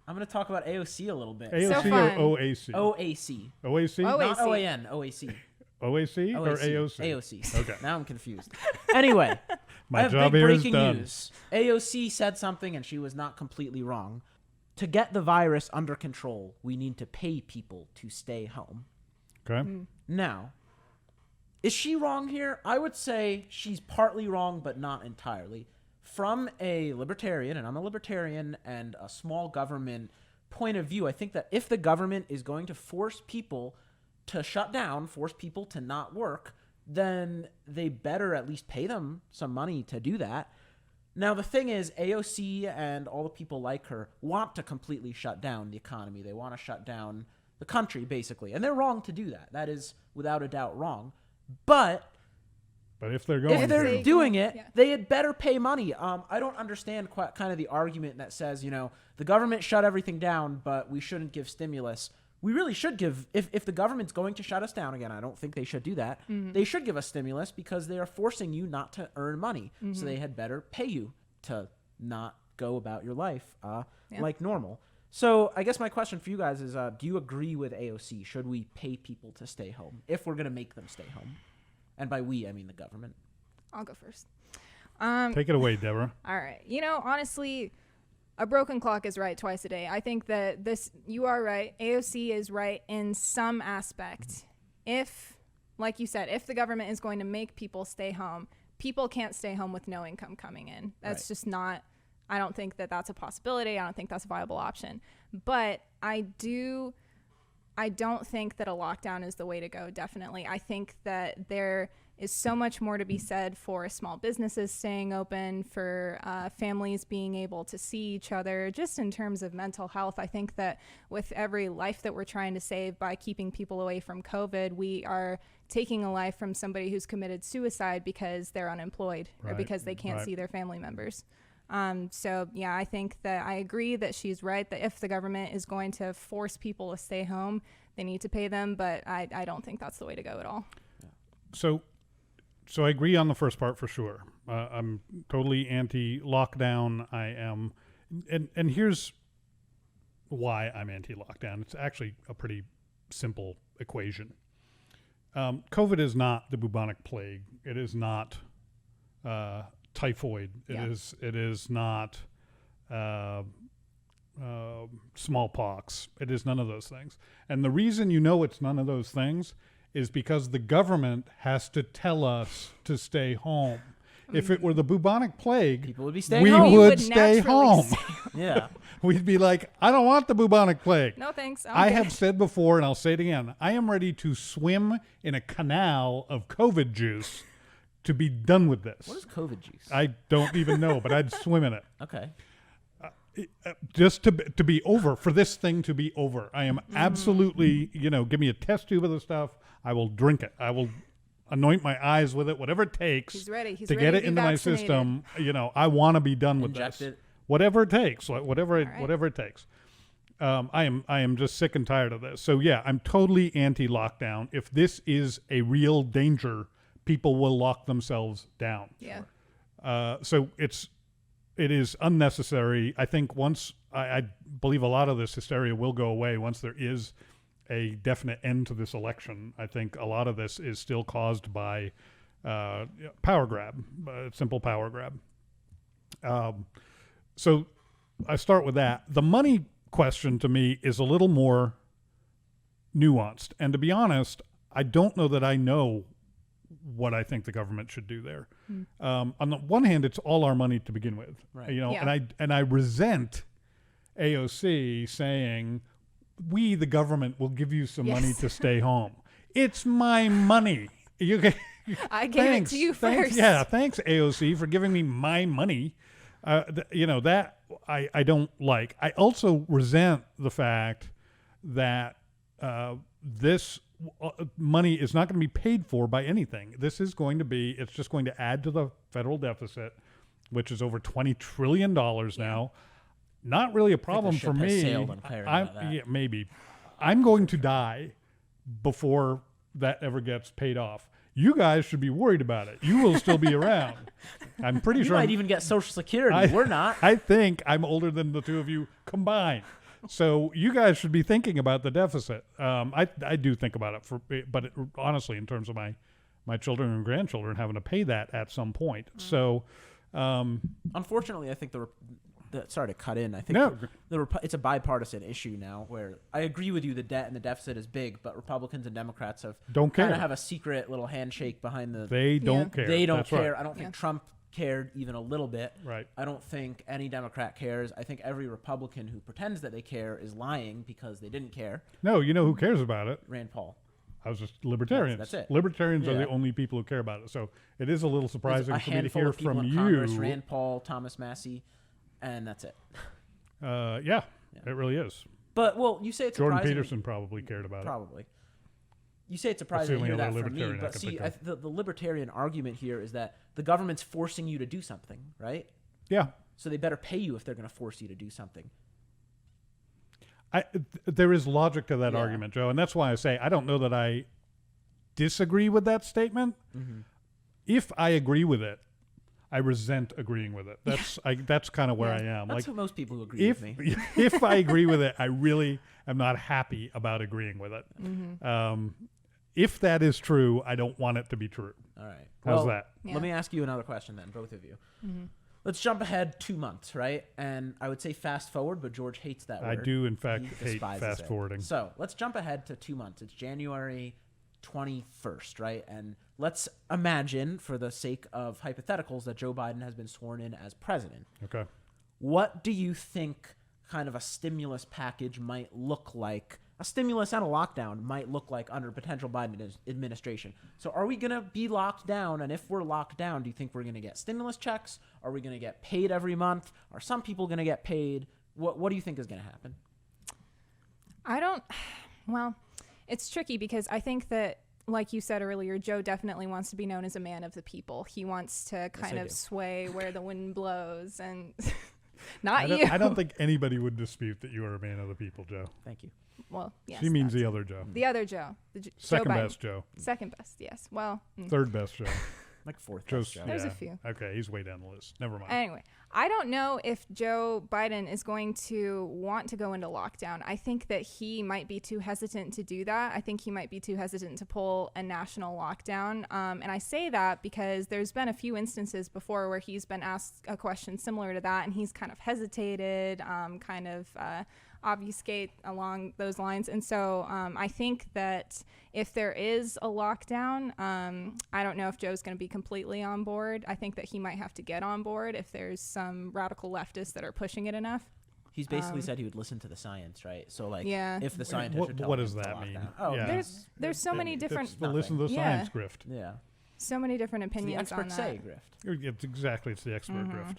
I'm going to talk about AOC a little bit. AOC or OAC? OAC. OAC? Not OAN, OAC. OAC or AOC? AOC. Okay. Now I'm confused. Anyway, My I have job big here is breaking done. news. AOC said something and she was not completely wrong. To get the virus under control, we need to pay people to stay home. Okay. Now, is she wrong here? I would say she's partly wrong, but not entirely. From a libertarian, and I'm a libertarian, and a small government point of view, I think that if the government is going to force people to shut down, force people to not work, then they better at least pay them some money to do that. Now, the thing is, AOC and all the people like her want to completely shut down the economy. They want to shut down the country, basically. And they're wrong to do that. That is, without a doubt, wrong. But if they're going if they're to. doing it, they had better pay money. I don't understand quite kind of the argument that says, the government shut everything down, but we shouldn't give stimulus. We really should give, if the government's going to shut us down again, I don't think they should do that. They should give us stimulus because they are forcing you not to earn money. So they had better pay you to not go about your life like normal. So I guess my question for you guys is, do you agree with AOC? Should we pay people to stay home if we're going to make them stay home? And by we, I mean the government. I'll go first. Take it away, Deborah. All right. Honestly, a broken clock is right twice a day. I think that you are right. AOC is right in some aspect. If, like you said, if the government is going to make people stay home, people can't stay home with no income coming in. That's just not, I don't think that that's a possibility. I don't think that's a viable option. But I don't think that a lockdown is the way to go, definitely. I think that there is so much more to be said for small businesses staying open, for families being able to see each other, just in terms of mental health. I think that with every life that we're trying to save by keeping people away from COVID, we are taking a life from somebody who's committed suicide because they're unemployed or because they can't see their family members. So yeah, I think that I agree that she's right, that if the government is going to force people to stay home, they need to pay them, but I don't think that's the way to go at all. So I agree on the first part for sure. I'm totally anti-lockdown. I am, and here's why I'm anti-lockdown. It's actually a pretty simple equation. COVID is not the bubonic plague. It is not typhoid. It is not smallpox. It is none of those things. And the reason it's none of those things is because the government has to tell us to stay home. If it were the bubonic plague, people would be staying we home. would stay home. Yeah. We'd be like, I don't want the bubonic plague. No thanks. I have said before, and I'll say it again, I am ready to swim in a canal of COVID juice to be done with this. What is COVID juice? I don't even know, but I'd swim in it. Okay. Just to be over, for this thing to be over. I am absolutely, give me a test tube of the stuff. I will drink it. I will anoint my eyes with it, whatever it takes He's ready. He's to ready get to it be into vaccinated. my system. I want to be done with Inject this. it. Whatever it takes, whatever it takes. I am just sick and tired of this. So yeah, I'm totally anti-lockdown. If this is a real danger, people will lock themselves down. Yeah. So it is unnecessary. I think once I believe a lot of this hysteria will go away once there is a definite end to this election. I think a lot of this is still caused by power grab, simple power grab. So I start with that. The money question to me is a little more nuanced. And to be honest, I don't know that I know what I think the government should do there. On the one hand, it's all our money to begin with, and I resent AOC saying, we, the government, will give you some money to stay home. It's my money. I gave it to you first. Thanks AOC for giving me my money. That I don't like. I also resent the fact that this money is not going to be paid for by anything. This is going to be, it's just going to add to the federal deficit, which is over $20 trillion now. Not really a problem for me. Maybe. I'm going to die before that ever gets paid off. You guys should be worried about it. You will still be around. I'm pretty sure. You might even get Social Security. We're not. I think I'm older than the two of you combined. So you guys should be thinking about the deficit. I do think about it, but honestly, in terms of my children and grandchildren having to pay that at some point. So, unfortunately, I think sorry to cut in. I think it's a bipartisan issue now where I agree with you. The debt and the deficit is big, but Republicans and Democrats don't care. Kind of have a secret little handshake behind the. They don't care. They don't That's care. Right. I don't think Trump cared even a little bit. Right. I don't think any Democrat cares. I think every Republican who pretends that they care is lying because they didn't care. No, you know who cares about it? Rand Paul. I was just libertarians. That's it. Libertarians are the only people who care about it. So it is a little surprising for me to hear from you. Congress, Rand Paul, Thomas Massey, and that's it. Yeah, it really is. But you say it's Jordan surprising. Peterson probably cared about it. Probably. You say it's surprising to hear that from me, but see, the libertarian argument here is that the government's forcing you to do something, right? Yeah. So they better pay you if they're going to force you to do something. There is logic to that argument, Joe, and that's why I say I don't know that I disagree with that statement. Mm-hmm. If I agree with it, I resent agreeing with it. That's kind of where I am. That's what most people who agree with me. If I agree with it, I really am not happy about agreeing with it. Mm-hmm. If that is true, I don't want it to be true. All right. How's that? Yeah. Let me ask you another question then, both of you. Mm-hmm. Let's jump ahead 2 months, right? And I would say fast forward, but George hates that word. I do, in fact, hate fast forwarding. So let's jump ahead to 2 months. It's January 21st, right? And let's imagine, for the sake of hypotheticals, that Joe Biden has been sworn in as president. Okay. What do you think kind of a stimulus package might look like? A stimulus and a lockdown might look like under potential Biden administration. So are we going to be locked down? And if we're locked down, do you think we're going to get stimulus checks? Are we going to get paid every month? Are some people going to get paid? What do you think is going to happen? Well, it's tricky because I think that, like you said earlier, Joe definitely wants to be known as a man of the people. He wants to kind of sway where the wind blows and you. I don't think anybody would dispute that you are a man of the people, Joe. Thank you. Well, yes. She means the other Joe. The other Joe. Second best Joe. Second best, yes. Well. Third best Joe. Like fourth best Joe. There's a few. Okay, he's way down the list. Never mind. Anyway, I don't know if Joe Biden is going to want to go into lockdown. I think that he might be too hesitant to do that. I think he might be too hesitant to pull a national lockdown. And I say that because there's been a few instances before where he's been asked a question similar to that, and he's kind of hesitated, obfuscate along those lines. And so I think that if there is a lockdown, I don't know if Joe's going to be completely on board. I think that he might have to get on board if there's some radical leftists that are pushing it enough. He's basically said he would listen to the science, right? So if the scientists are telling what him does to that lock mean? down. Oh, yeah. There's so many different. Listen to the science grift. Yeah. So many different opinions It's the on experts that. say grift. It's the expert grift.